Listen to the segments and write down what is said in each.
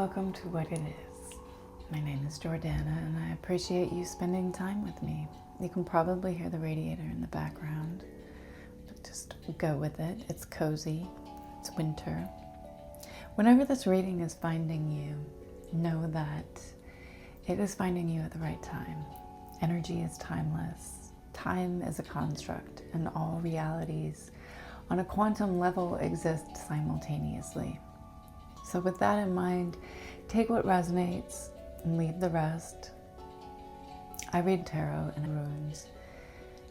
welcome to What It Is. My name is Jordana and I appreciate you spending time with me. You can probably hear the radiator in the background, but just go with it. It's cozy, it's winter. Whenever this reading is finding you, know that it is finding you at the right time. Energy is timeless. Time is a construct, and all realities on a quantum level exist simultaneously. So with that in mind, take what resonates and leave the rest. I read tarot and runes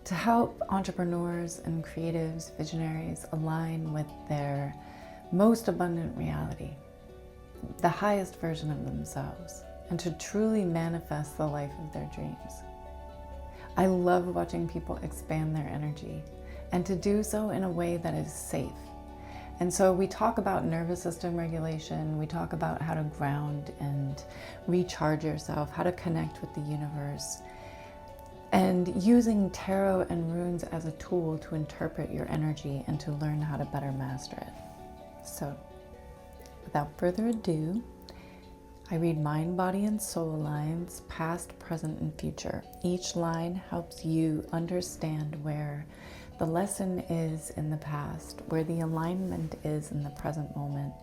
to help entrepreneurs and creatives, visionaries align with their most abundant reality, the highest version of themselves, and to truly manifest the life of their dreams. I love watching people expand their energy and to do so in a way that is safe. And so we talk about nervous system regulation, we talk about how to ground and recharge yourself, how to connect with the universe, and using tarot and runes as a tool to interpret your energy and to learn how to better master it. So, without further ado, I read mind, body, and soul lines, past, present, and future. Each line helps you understand where the lesson is in the past, where the alignment is in the present moment,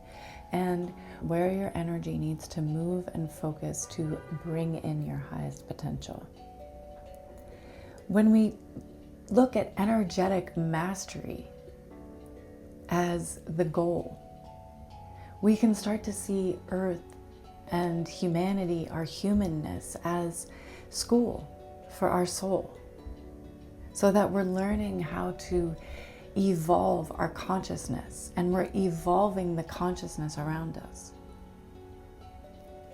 and where your energy needs to move and focus to bring in your highest potential. When we look at energetic mastery as the goal, we can start to see Earth and humanity, our humanness, as school for our soul, so that we're learning how to evolve our consciousness, and we're evolving the consciousness around us.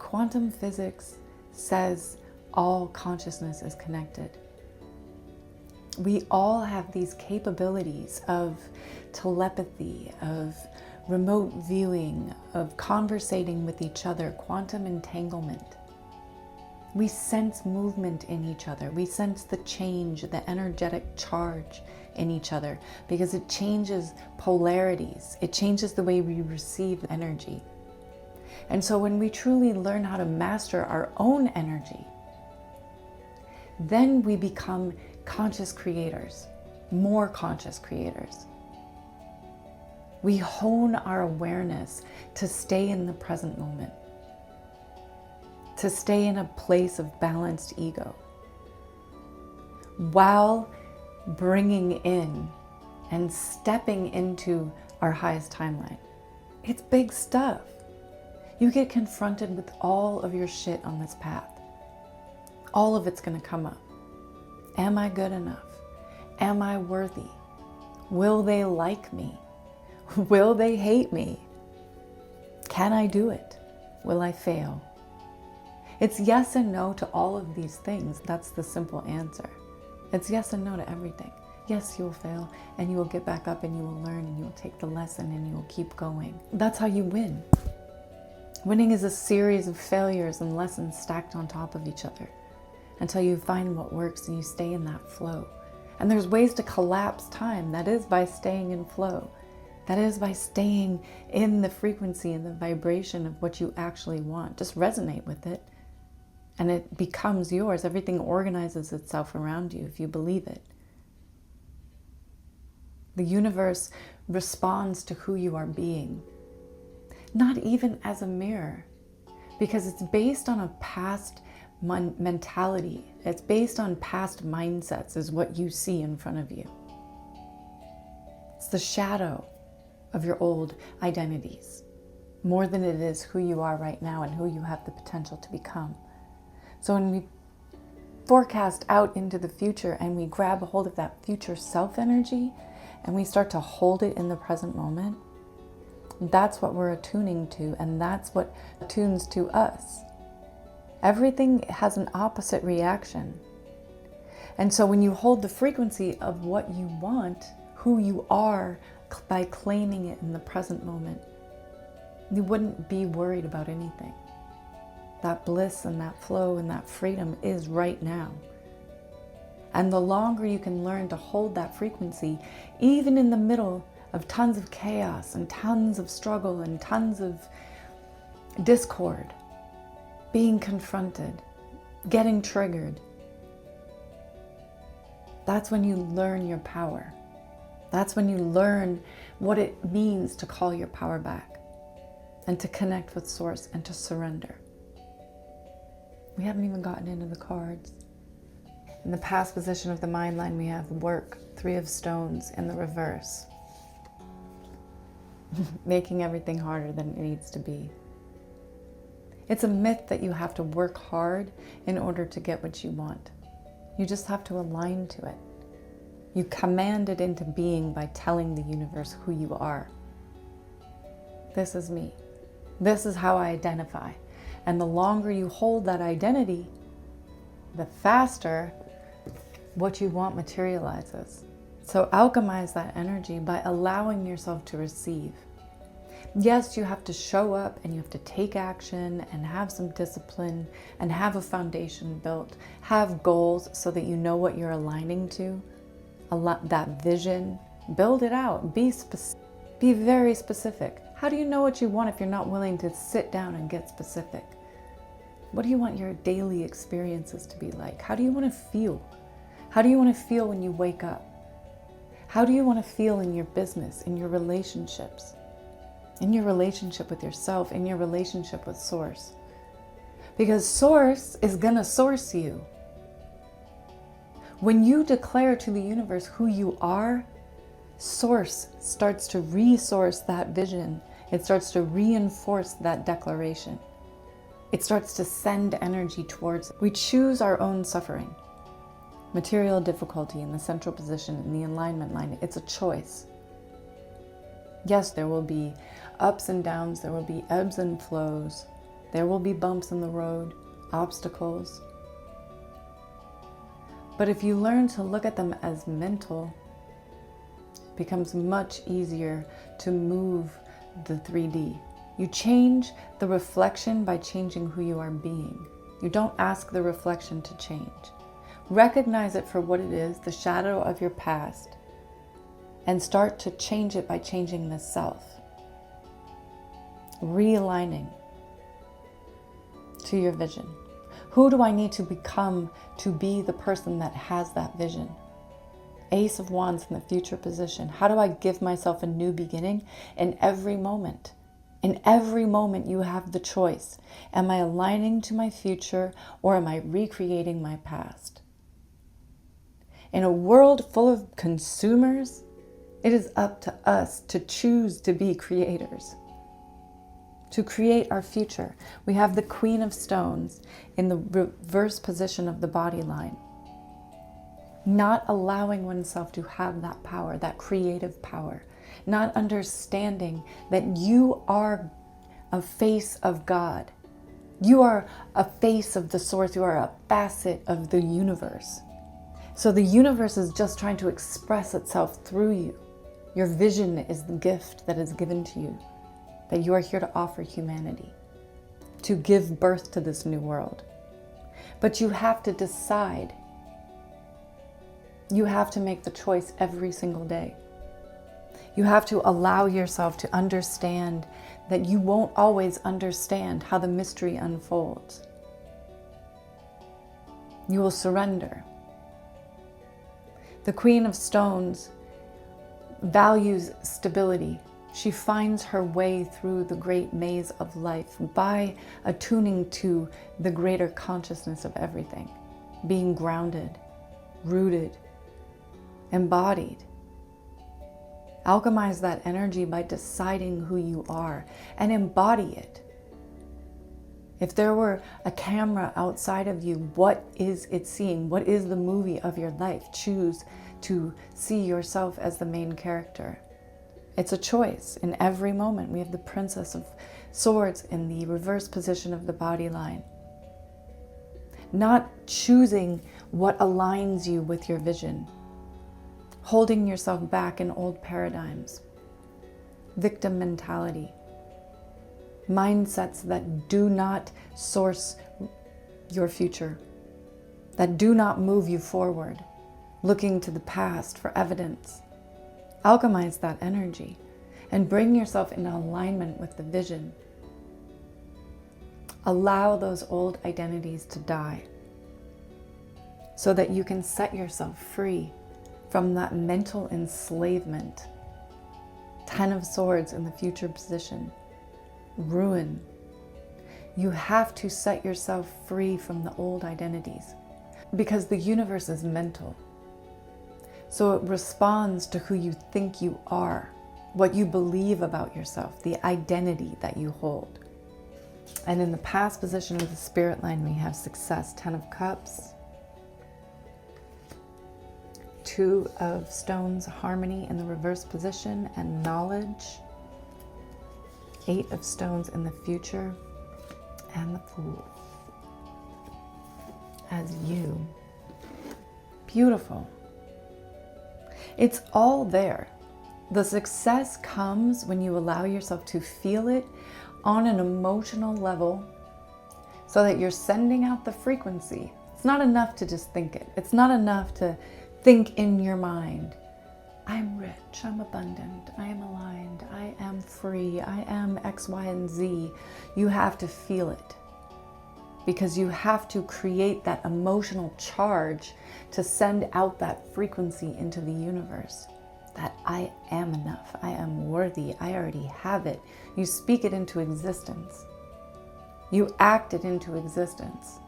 Quantum physics says all consciousness is connected. We all have these capabilities of telepathy, of remote viewing, of conversating with each other, quantum entanglement. We sense movement in each other. We sense the change, the energetic charge in each other, because it changes polarities. It changes the way we receive energy. And so when we truly learn how to master our own energy, then we become conscious creators, more conscious creators. We hone our awareness to stay in the present moment, to stay in a place of balanced ego, while bringing in and stepping into our highest timeline. It's big stuff. You get confronted with all of your shit on this path. All of it's gonna come up. Am I good enough? Am I worthy? Will they like me? Will they hate me? Can I do it? Will I fail? It's yes and no to all of these things. That's the simple answer. It's yes and no to everything. Yes, you'll fail, and you will get back up, and you will learn, and you will take the lesson, and you will keep going. That's how you win. Winning is a series of failures and lessons stacked on top of each other until you find what works and you stay in that flow. And there's ways to collapse time. That is by staying in flow. That is by staying in the frequency and the vibration of what you actually want. Just resonate with it, and it becomes yours. Everything organizes itself around you if you believe it. The universe responds to who you are being, not even as a mirror, because it's based on a past mentality. It's based on past mindsets, is what you see in front of you. It's the shadow of your old identities, more than it is who you are right now and who you have the potential to become. So when we forecast out into the future and we grab a hold of that future self energy and we start to hold it in the present moment, that's what we're attuning to, and that's what attunes to us. Everything has an opposite reaction. And so when you hold the frequency of what you want, who you are, by claiming it in the present moment, you wouldn't be worried about anything. That bliss and that flow and that freedom is right now. And the longer you can learn to hold that frequency, even in the middle of tons of chaos and tons of struggle and tons of discord, being confronted, getting triggered. That's when you learn your power. That's when you learn what it means to call your power back and to connect with Source and to surrender. We haven't even gotten into the cards. In the past position of the mind line, we have work, 3 of stones in the reverse. Making everything harder than it needs to be. It's a myth that you have to work hard in order to get what you want. You just have to align to it. You command it into being by telling the universe who you are. This is me. This is how I identify. And the longer you hold that identity, the faster what you want materializes. So alchemize that energy by allowing yourself to receive. Yes, you have to show up and you have to take action and have some discipline and have a foundation built, have goals so that you know what you're aligning to, that vision, build it out, be very specific. How do you know what you want if you're not willing to sit down and get specific? What do you want your daily experiences to be like? How do you want to feel? How do you want to feel when you wake up? How do you want to feel in your business, in your relationships, in your relationship with yourself, in your relationship with Source? Because Source is going to source you. When you declare to the universe who you are, Source starts to resource that vision. It starts to reinforce that declaration. It starts to send energy towards it. We choose our own suffering. Material difficulty in the central position in the alignment line, it's a choice. Yes, there will be ups and downs, there will be ebbs and flows, there will be bumps in the road, obstacles. But if you learn to look at them as mental, it becomes much easier to move the 3D. You change the reflection by changing who you are being. You don't ask the reflection to change. Recognize it for what it is, the shadow of your past, and start to change it by changing the self. Realigning to your vision. Who do I need to become to be the person that has that vision? Ace of Wands in the future position. How do I give myself a new beginning in every moment? In every moment you have the choice. Am I aligning to my future or am I recreating my past? In a world full of consumers, it is up to us to choose to be creators, to create our future. We have the Queen of Stones in the reverse position of the body line. Not allowing oneself to have that power, that creative power. Not understanding that you are a face of God. You are a face of the Source. You are a facet of the universe. So the universe is just trying to express itself through you. Your vision is the gift that is given to you, that you are here to offer humanity, to give birth to this new world. But you have to decide. You have to make the choice every single day. You have to allow yourself to understand that you won't always understand how the mystery unfolds. You will surrender. The Queen of Stones values stability. She finds her way through the great maze of life by attuning to the greater consciousness of everything, being grounded, rooted, embodied. Alchemize that energy by deciding who you are and embody it. If there were a camera outside of you, what is it seeing? What is the movie of your life? Choose to see yourself as the main character. It's a choice in every moment. We have the Princess of Swords in the reverse position of the body line. Not choosing what aligns you with your vision. Holding yourself back in old paradigms. Victim mentality. Mindsets that do not source your future, that do not move you forward, looking to the past for evidence. Alchemize that energy and bring yourself in alignment with the vision. Allow those old identities to die so that you can set yourself free from that mental enslavement. 10 of Swords in the future position. Ruin. You have to set yourself free from the old identities because the universe is mental. So it responds to who you think you are, what you believe about yourself, the identity that you hold. And in the past position of the spirit line, we have success, 10 of Cups, 2 of Stones, harmony in the reverse position, and knowledge, 8 of Stones in the future, and the Fool as you. Beautiful. It's all there. The success comes when you allow yourself to feel it on an emotional level so that you're sending out the frequency. It's not enough to just think it. It's not enough to think in your mind, I'm rich, I'm abundant, I am aligned, I am free, I am X, Y, and Z. You have to feel it because you have to create that emotional charge to send out that frequency into the universe. That I am enough, I am worthy, I already have it. You speak it into existence. You act it into existence.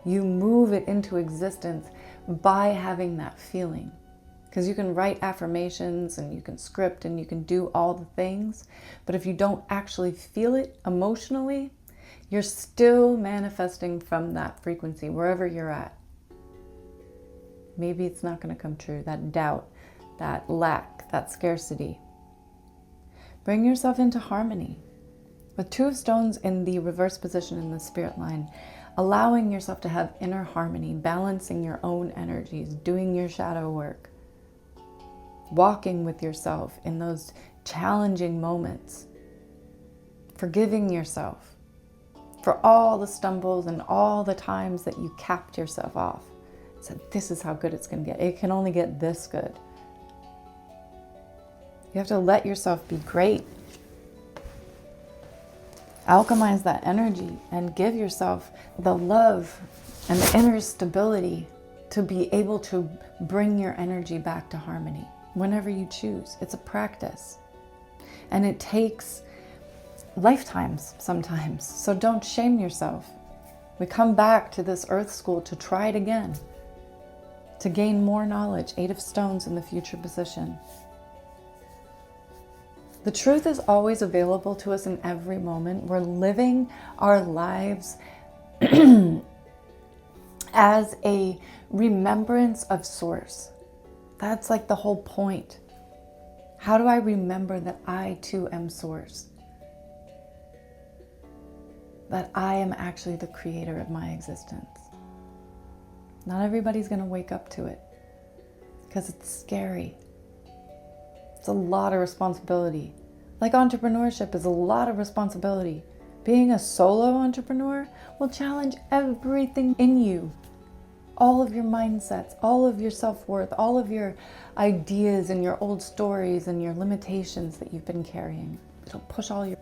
You move it into existence by having that feeling. Because you can write affirmations and you can script and you can do all the things, but if you don't actually feel it emotionally, you're still manifesting from that frequency wherever you're at. Maybe it's not going to come true, that doubt, that lack, that scarcity. Bring yourself into harmony. With 2 of Stones in the reverse position in the spirit line, allowing yourself to have inner harmony, balancing your own energies, doing your shadow work, walking with yourself in those challenging moments, forgiving yourself for all the stumbles and all the times that you capped yourself off. Said, this is how good it's going to get. It can only get this good. You have to let yourself be great. Alchemize that energy and give yourself the love and the inner stability to be able to bring your energy back to harmony whenever you choose. It's a practice. And it takes lifetimes sometimes. So don't shame yourself. We come back to this earth school to try it again, to gain more knowledge. 8 of Stones in the future position. The truth is always available to us in every moment. We're living our lives as a remembrance of Source. That's like the whole point. How do I remember that I too am Source? That I am actually the creator of my existence. Not everybody's going to wake up to it because it's scary. It's a lot of responsibility. Like entrepreneurship is a lot of responsibility. Being a solo entrepreneur will challenge everything in you. All of your mindsets, all of your self-worth, all of your ideas and your old stories and your limitations that you've been carrying. It'll push all your...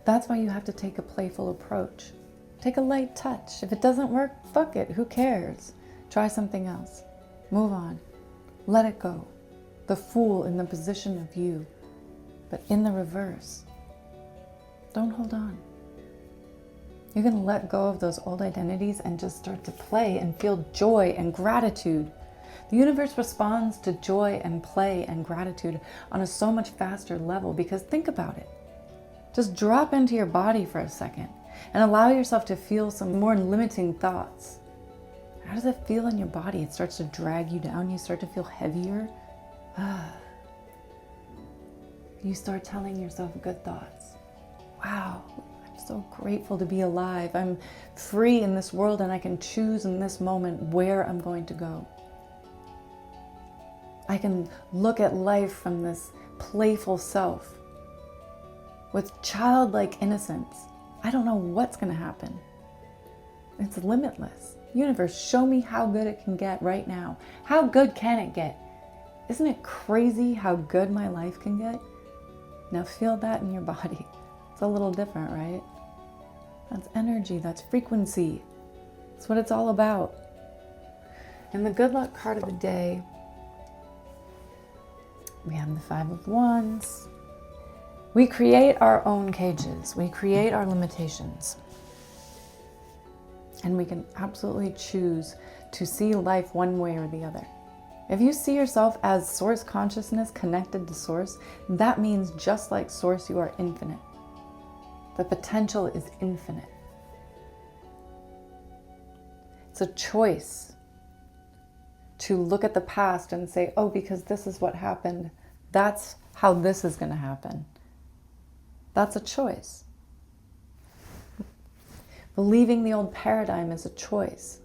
That's why you have to take a playful approach. Take a light touch. If it doesn't work, fuck it. Who cares? Try something else. Move on. Let it go. The Fool in the position of you, but in the reverse. Don't hold on. You can let go of those old identities and just start to play and feel joy and gratitude. The universe responds to joy and play and gratitude on a so much faster level because think about it. Just drop into your body for a second and allow yourself to feel some more limiting thoughts. How does it feel in your body? It starts to drag you down. You start to feel heavier. You start telling yourself good thoughts. Wow, I'm so grateful to be alive. I'm free in this world and I can choose in this moment where I'm going to go. I can look at life from this playful self with childlike innocence. I don't know what's going to happen. It's limitless. Universe, show me how good it can get right now. How good can it get? Isn't it crazy how good my life can get? Now feel that in your body. It's a little different, right? That's energy, that's frequency. That's what it's all about. And the good luck card of the day, we have the 5 of Wands. We create our own cages. We create our limitations. And we can absolutely choose to see life one way or the other. If you see yourself as source consciousness connected to source, that means just like source, you are infinite. The potential is infinite. It's a choice to look at the past and say, oh, because this is what happened, that's how this is going to happen. That's a choice. Believing the old paradigm is a choice.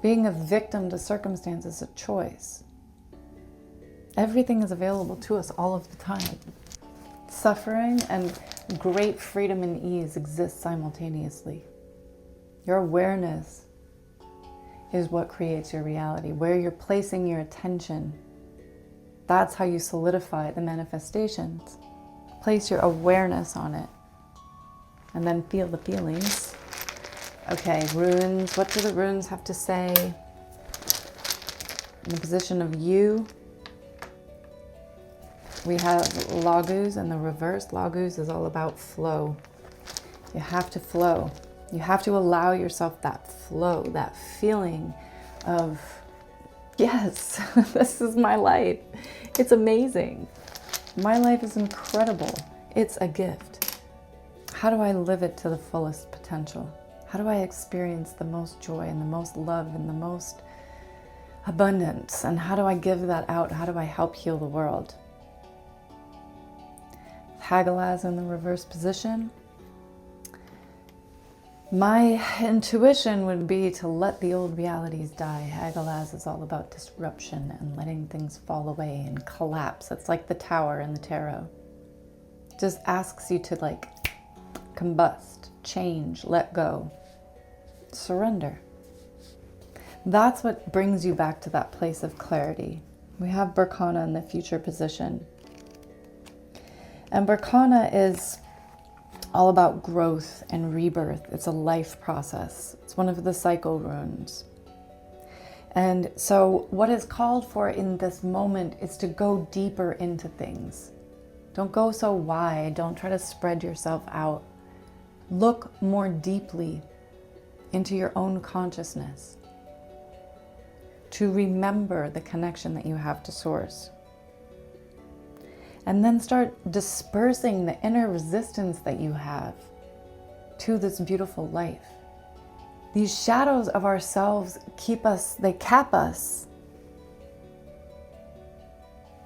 Being a victim to circumstances is a choice. Everything is available to us all of the time. Suffering and great freedom and ease exist simultaneously. Your awareness is what creates your reality. Where you're placing your attention, that's how you solidify the manifestations. Place your awareness on it and then feel the feelings. Okay, runes. What do the runes have to say? In the position of you, we have Laguz in the reverse. Laguz is all about flow. You have to flow. You have to allow yourself that flow, that feeling of, yes, this is my life. It's amazing. My life is incredible. It's a gift. How do I live it to the fullest potential? How do I experience the most joy and the most love and the most abundance? And how do I give that out? How do I help heal the world? Hagalaz in the reverse position. My intuition would be to let the old realities die. Hagalaz is all about disruption and letting things fall away and collapse. It's like the tower in the tarot. It just asks you to like combust, change, let go, surrender. That's what brings you back to that place of clarity. We have Berkana in the future position. And Berkana is all about growth and rebirth. It's a life process. It's one of the cycle runes. And so what is called for in this moment is to go deeper into things. Don't go so wide. Don't try to spread yourself out. Look more deeply into your own consciousness to remember the connection that you have to source. And then start dispersing the inner resistance that you have to this beautiful life. These shadows of ourselves keep us, they cap us.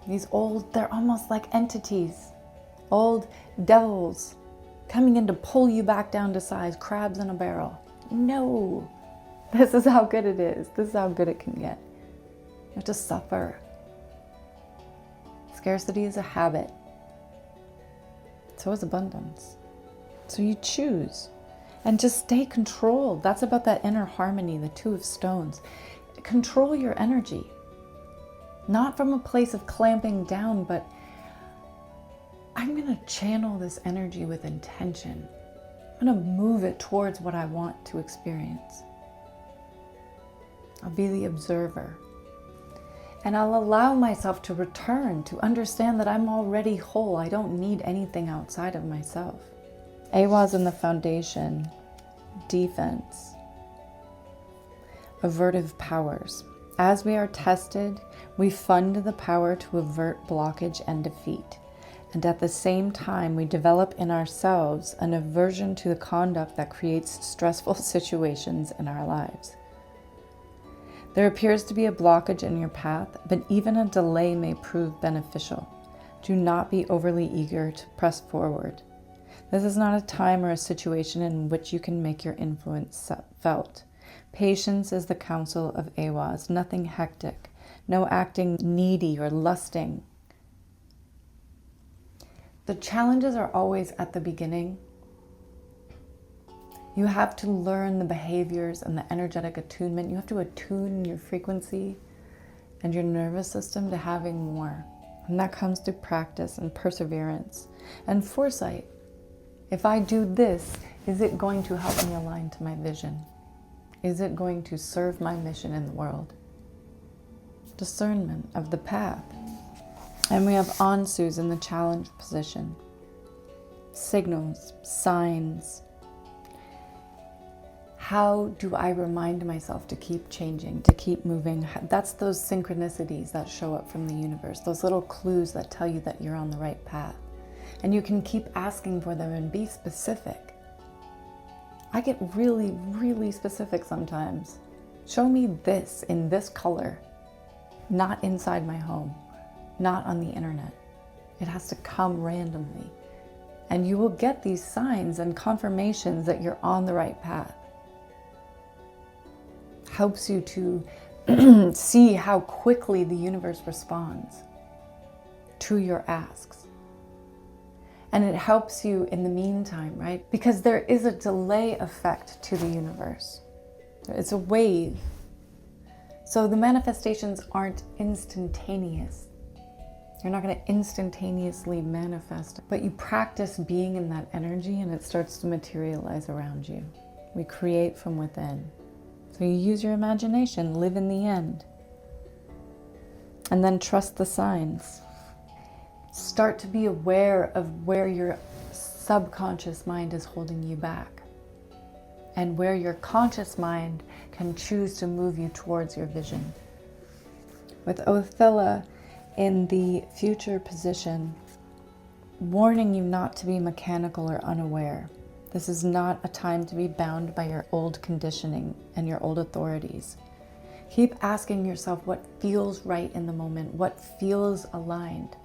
These old, they're almost like entities, old devils coming in to pull you back down to size, crabs in a barrel. No, this is how good it is. This is how good it can get. You have to suffer. Scarcity is a habit. So is abundance. So you choose. And just stay controlled. That's about that inner harmony, the 2 of stones. Control your energy. Not from a place of clamping down, but I'm going to channel this energy with intention. I'm going to move it towards what I want to experience. I'll be the observer. And I'll allow myself to return, to understand that I'm already whole. I don't need anything outside of myself. Awa's in the foundation, defense, avertive powers. As we are tested, we fund the power to avert blockage and defeat. And at the same time, we develop in ourselves an aversion to the conduct that creates stressful situations in our lives. There appears to be a blockage in your path, but even a delay may prove beneficial. Do not be overly eager to press forward. This is not a time or a situation in which you can make your influence felt. Patience is the counsel of Awaz, nothing hectic, no acting needy or lusting. The challenges are always at the beginning. You have to learn the behaviors and the energetic attunement. You have to attune your frequency and your nervous system to having more. And that comes through practice and perseverance and foresight. If I do this, is it going to help me align to my vision? Is it going to serve my mission in the world? Discernment of the path. And we have Ansus in the challenge position. Signals, signs. How do I remind myself to keep changing, to keep moving? That's those synchronicities that show up from the universe, those little clues that tell you that you're on the right path. And you can keep asking for them and be specific. I get really, really specific sometimes. Show me this in this color, not inside my home, not on the internet. It has to come randomly. And you will get these signs and confirmations that you're on the right path. Helps you to see how quickly the universe responds to your asks. And it helps you in the meantime, right? Because there is a delay effect to the universe. It's a wave. So the manifestations aren't instantaneous. You're not going to instantaneously manifest, but you practice being in that energy and it starts to materialize around you. We create from within. So you use your imagination, live in the end. And then trust the signs. Start to be aware of where your subconscious mind is holding you back and where your conscious mind can choose to move you towards your vision. With Othella in the future position, warning you not to be mechanical or unaware. This is not a time to be bound by your old conditioning and your old authorities. Keep asking yourself what feels right in the moment, what feels aligned.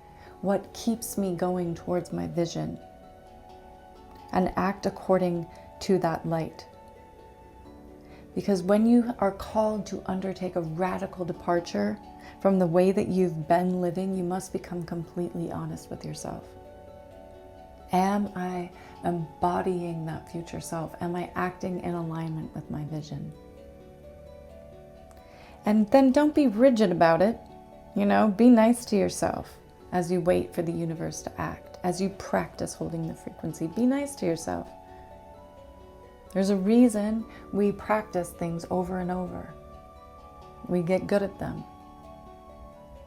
What keeps me going towards my vision? And act according to that light. Because when you are called to undertake a radical departure from the way that you've been living, you must become completely honest with yourself. Am I embodying that future self? Am I acting in alignment with my vision? And then don't be rigid about it. Be nice to yourself. As you wait for the universe to act, as you practice holding the frequency, be nice to yourself. There's a reason we practice things over and over. We get good at them.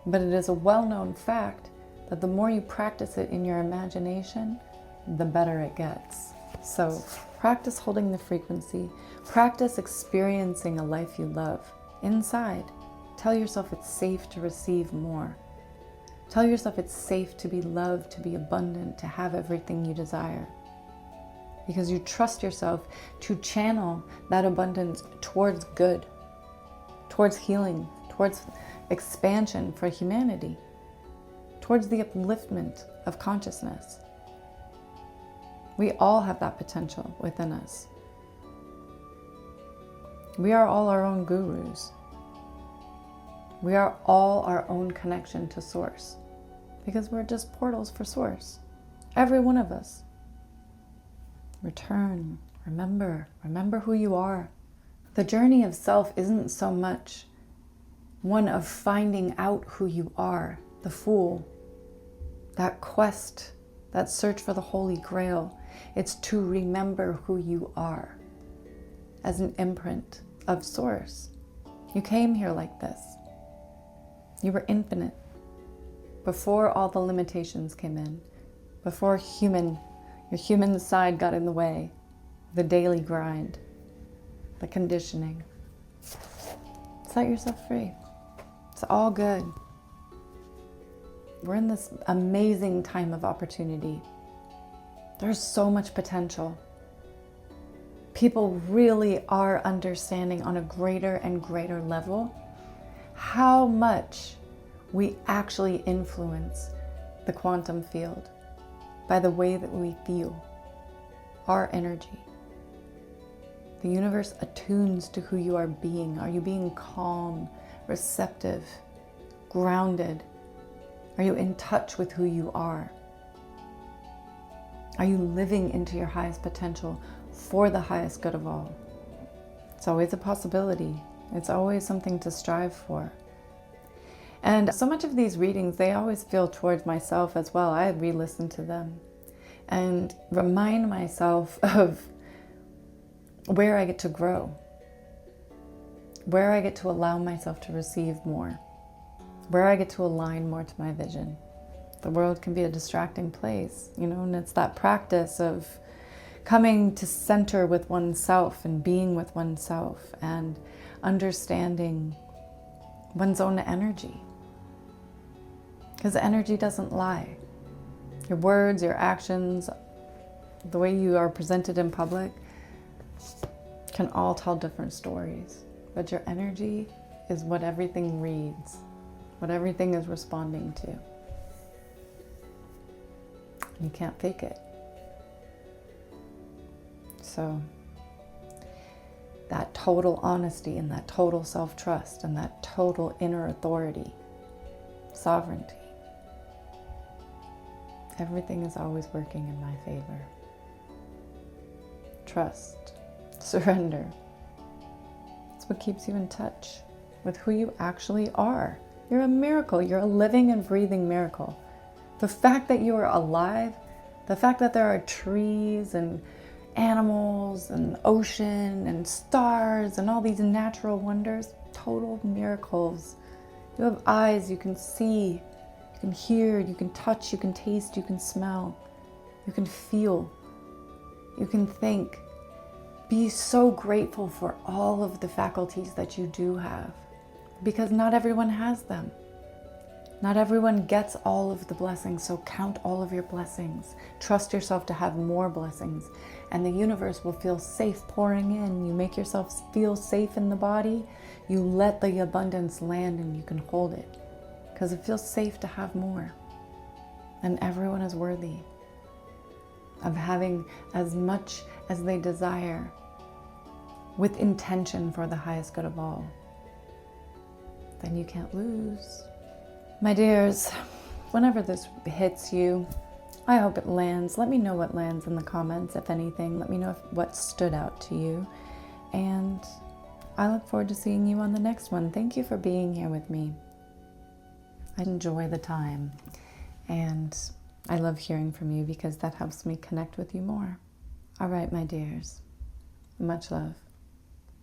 But it is a well-known fact that the more you practice it in your imagination, the better it gets. So practice holding the frequency, practice experiencing a life you love inside. Tell yourself it's safe to receive more. Tell yourself it's safe to be loved, to be abundant, to have everything you desire. Because you trust yourself to channel that abundance towards good, towards healing, towards expansion for humanity, towards the upliftment of consciousness. We all have that potential within us. We are all our own gurus. We are all our own connection to Source, because we're just portals for Source. Every one of us. Return, remember who you are. The journey of self isn't so much one of finding out who you are, the Fool, that quest, that search for the Holy Grail. It's to remember who you are as an imprint of Source. You came here like this. You were infinite before all the limitations came in, before your human side got in the way, the daily grind, the conditioning. Set yourself free. It's all good. We're in this amazing time of opportunity. There's so much potential. People really are understanding on a greater and greater level how much we actually influence the quantum field by the way that we feel, our energy. The universe attunes to who you are being. Are you being calm, receptive, grounded? Are you in touch with who you are? Are you living into your highest potential for the highest good of all? It's always a possibility. It's always something to strive for. And so much of these readings, they always feel towards myself as well. I re-listen to them. and remind myself of where I get to grow, where I get to allow myself to receive more, where I get to align more to my vision. The world can be a distracting place, and it's that practice of coming to center with oneself and being with oneself and understanding one's own energy. Because energy doesn't lie. Your words, your actions, the way you are presented in public can all tell different stories. But your energy is what everything reads, what everything is responding to. You can't fake it. So that total honesty and that total self-trust and that total inner authority, sovereignty, everything is always working in my favor. Trust, surrender. It's what keeps you in touch with who you actually are. You're a miracle. You're a living and breathing miracle. The fact that you are alive, the fact that there are trees and animals and ocean and stars and all these natural wonders, total miracles. You have eyes, you can see, you can hear, you can touch, you can taste, you can smell, you can feel, you can think. Be so grateful for all of the faculties that you do have, because not everyone has them. Not everyone gets all of the blessings, so count all of your blessings. Trust yourself to have more blessings, and the universe will feel safe pouring in. You make yourself feel safe in the body, you let the abundance land and you can hold it, because it feels safe to have more. And everyone is worthy of having as much as they desire, with intention for the highest good of all. Then you can't lose. My dears, whenever this hits you, I hope it lands. Let me know what lands in the comments, if anything. Let me know what stood out to you. And I look forward to seeing you on the next one. Thank you for being here with me. I enjoy the time. And I love hearing from you because that helps me connect with you more. All right, my dears. Much love.